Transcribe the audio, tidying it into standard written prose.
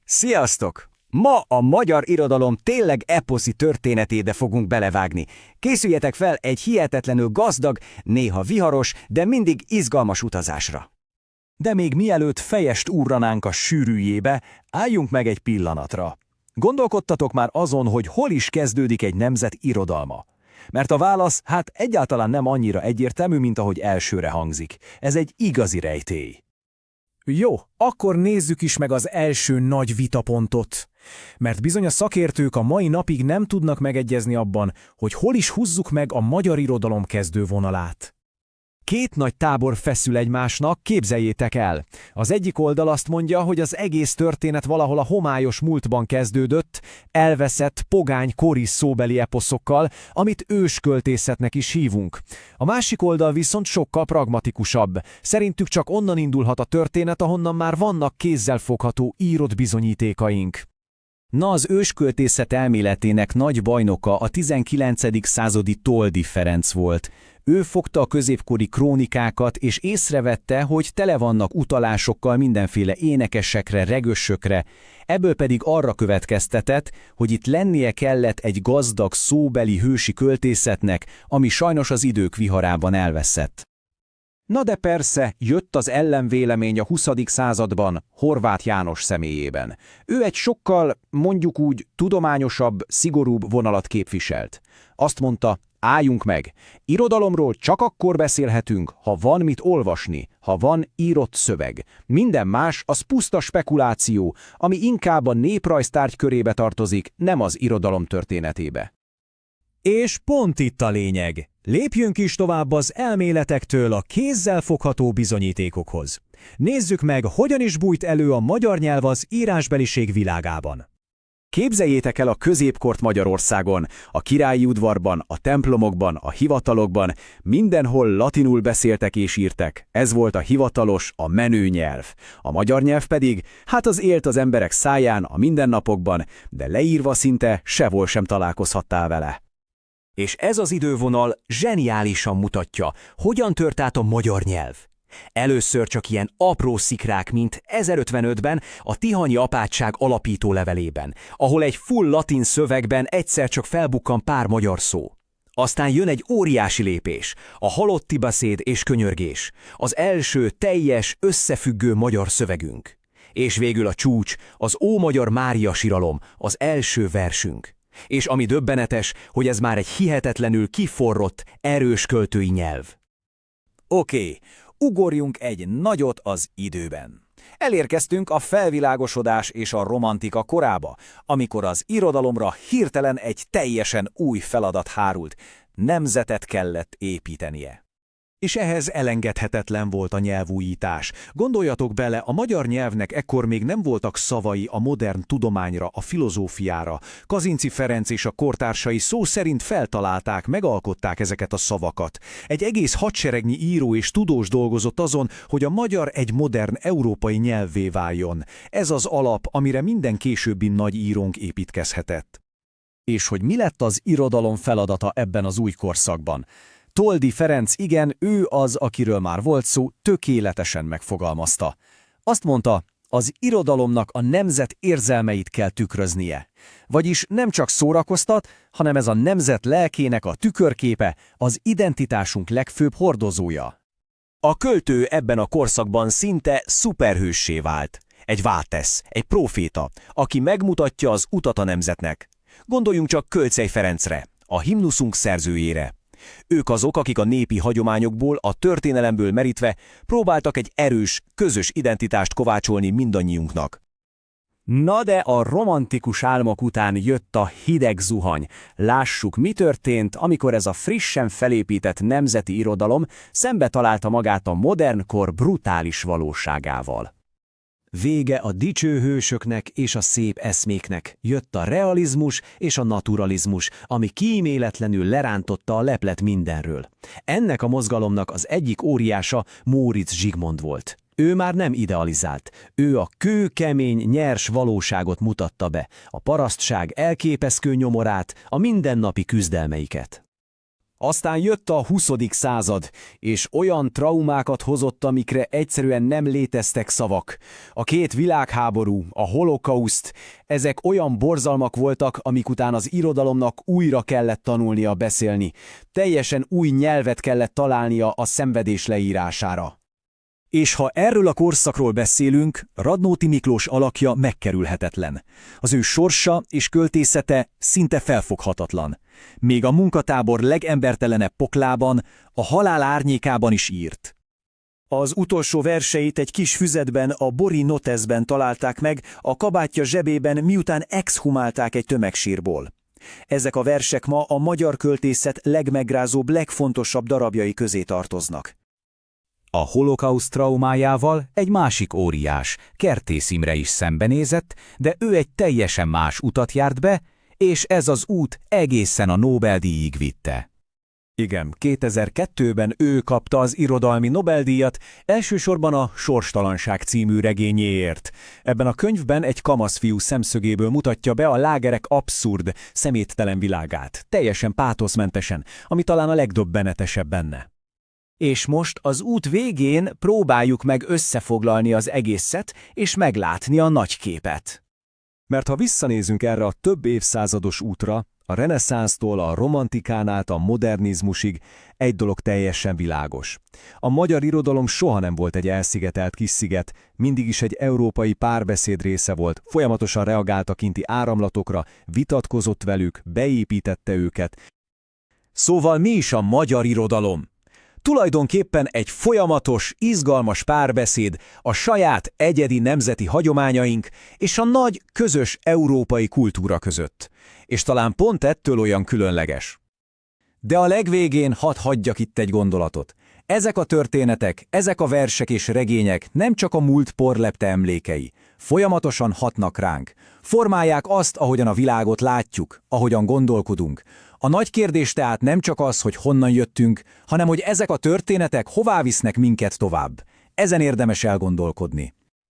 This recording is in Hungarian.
Sziasztok! Ma a magyar irodalom tényleg eposzi történetébe fogunk belevágni. Készüljetek fel egy hihetetlenül gazdag, néha viharos, de mindig izgalmas utazásra. De még mielőtt fejest úrranánk a sűrűjébe, álljunk meg egy pillanatra. Gondolkodtatok már azon, hogy hol is kezdődik egy nemzet irodalma? Mert a válasz egyáltalán nem annyira egyértelmű, mint ahogy elsőre hangzik. Ez egy igazi rejtély. Jó, akkor nézzük is meg az első nagy vitapontot. Mert bizony a szakértők a mai napig nem tudnak megegyezni abban, hogy hol is húzzuk meg a magyar irodalom kezdővonalát. Két nagy tábor feszül egymásnak, képzeljétek el. Az egyik oldal azt mondja, hogy az egész történet valahol a homályos múltban kezdődött, elveszett, pogány, kori szóbeli eposzokkal, amit ősköltészetnek is hívunk. A másik oldal viszont sokkal pragmatikusabb. Szerintük csak onnan indulhat a történet, ahonnan már vannak kézzelfogható írott bizonyítékaink. Na, az ősköltészet elméletének nagy bajnoka a 19. századi Toldy Ferenc volt. Ő fogta a középkori krónikákat, és észrevette, hogy tele vannak utalásokkal mindenféle énekesekre, regősökre, ebből pedig arra következtetett, hogy itt lennie kellett egy gazdag szóbeli hősi költészetnek, ami sajnos az idők viharában elveszett. Na de persze, jött az ellenvélemény a 20. században, Horváth János személyében. Ő egy sokkal, mondjuk úgy, tudományosabb, szigorúbb vonalat képviselt. Azt mondta, álljunk meg, irodalomról csak akkor beszélhetünk, ha van mit olvasni, ha van írott szöveg. Minden más az puszta spekuláció, ami inkább a néprajztárgy körébe tartozik, nem az irodalom történetébe. És pont itt a lényeg. Lépjünk is tovább az elméletektől a kézzel fogható bizonyítékokhoz. Nézzük meg, hogyan is bújt elő a magyar nyelv az írásbeliség világában. Képzeljétek el a középkort Magyarországon, a királyi udvarban, a templomokban, a hivatalokban, mindenhol latinul beszéltek és írtek. Ez volt a hivatalos, a menő nyelv. A magyar nyelv pedig, az élt az emberek száján, a mindennapokban, de leírva szinte sehol sem találkozhattál vele. És ez az idővonal zseniálisan mutatja, hogyan tört át a magyar nyelv. Először csak ilyen apró szikrák, mint 1055-ben a tihanyi apátság alapító levelében, ahol egy full latin szövegben egyszer csak felbukkan pár magyar szó. Aztán jön egy óriási lépés, a halotti beszéd és könyörgés, az első teljes, összefüggő magyar szövegünk. És végül a csúcs, az Ómagyar Mária siralom, az első versünk. És ami döbbenetes, hogy ez már egy hihetetlenül kiforrott, erős költői nyelv. Oké, ugorjunk egy nagyot az időben. Elérkeztünk a felvilágosodás és a romantika korába, amikor az irodalomra hirtelen egy teljesen új feladat hárult, nemzetet kellett építenie. És ehhez elengedhetetlen volt a nyelvújítás. Gondoljatok bele, a magyar nyelvnek ekkor még nem voltak szavai a modern tudományra, a filozófiára. Kazinczy Ferenc és a kortársai szó szerint feltalálták, megalkották ezeket a szavakat. Egy egész hadseregnyi író és tudós dolgozott azon, hogy a magyar egy modern európai nyelvvé váljon. Ez az alap, amire minden későbbi nagy írónk építkezhetett. És hogy mi lett az irodalom feladata ebben az új korszakban? Toldy Ferenc, igen, ő az, akiről már volt szó, tökéletesen megfogalmazta. Azt mondta, az irodalomnak a nemzet érzelmeit kell tükröznie. Vagyis nem csak szórakoztat, hanem ez a nemzet lelkének a tükörképe, az identitásunk legfőbb hordozója. A költő ebben a korszakban szinte szuperhőssé vált. Egy váltesz, egy próféta, aki megmutatja az utat a nemzetnek. Gondoljunk csak Kölcsey Ferencre, a himnuszunk szerzőjére. Ők azok, akik a népi hagyományokból, a történelemből merítve próbáltak egy erős, közös identitást kovácsolni mindannyiunknak. Na de a romantikus álmok után jött a hideg zuhany. Lássuk, mi történt, amikor ez a frissen felépített nemzeti irodalom szembe találta magát a modern kor brutális valóságával. Vége a dicső hősöknek és a szép eszméknek, jött a realizmus és a naturalizmus, ami kíméletlenül lerántotta a leplet mindenről. Ennek a mozgalomnak az egyik óriása Móricz Zsigmond volt. Ő már nem idealizált, ő a kőkemény, nyers valóságot mutatta be, a parasztság elképesztő nyomorát, a mindennapi küzdelmeiket. Aztán jött a 20. század, és olyan traumákat hozott, amikre egyszerűen nem léteztek szavak. A két világháború, a holokauszt, ezek olyan borzalmak voltak, amik után az irodalomnak újra kellett tanulnia beszélni. Teljesen új nyelvet kellett találnia a szenvedés leírására. És ha erről a korszakról beszélünk, Radnóti Miklós alakja megkerülhetetlen. Az ő sorsa és költészete szinte felfoghatatlan. Még a munkatábor legembertelenebb poklában, a halál árnyékában is írt. Az utolsó verseit egy kis füzetben, a Bori Noteszben találták meg, a kabátja zsebében, miután exhumálták egy tömegsírból. Ezek a versek ma a magyar költészet legmegrázóbb, legfontosabb darabjai közé tartoznak. A holokauszt traumájával egy másik óriás, Kertész Imre is szembenézett, de ő egy teljesen más utat járt be, és ez az út egészen a Nobel-díjig vitte. Igen, 2002-ben ő kapta az irodalmi Nobel-díjat, elsősorban a Sorstalanság című regényéért. Ebben a könyvben egy kamaszfiú szemszögéből mutatja be a lágerek abszurd, szeméttelen világát, teljesen pátoszmentesen, ami talán a legdöbbenetesebb benne. És most az út végén próbáljuk meg összefoglalni az egészet, és meglátni a nagy képet. Mert ha visszanézünk erre a több évszázados útra, a reneszánsztól a romantikán át a modernizmusig, egy dolog teljesen világos. A magyar irodalom soha nem volt egy elszigetelt kis sziget, mindig is egy európai párbeszéd része volt, folyamatosan reagált a kinti áramlatokra, vitatkozott velük, beépítette őket. Szóval mi is a magyar irodalom? Tulajdonképpen egy folyamatos, izgalmas párbeszéd a saját egyedi nemzeti hagyományaink és a nagy, közös európai kultúra között. És talán pont ettől olyan különleges. De a legvégén hadd hagyjak itt egy gondolatot. Ezek a történetek, ezek a versek és regények nem csak a múlt porlepte emlékei. Folyamatosan hatnak ránk. Formálják azt, ahogyan a világot látjuk, ahogyan gondolkodunk. A nagy kérdés tehát nem csak az, hogy honnan jöttünk, hanem hogy ezek a történetek hová visznek minket tovább. Ezen érdemes elgondolkodni.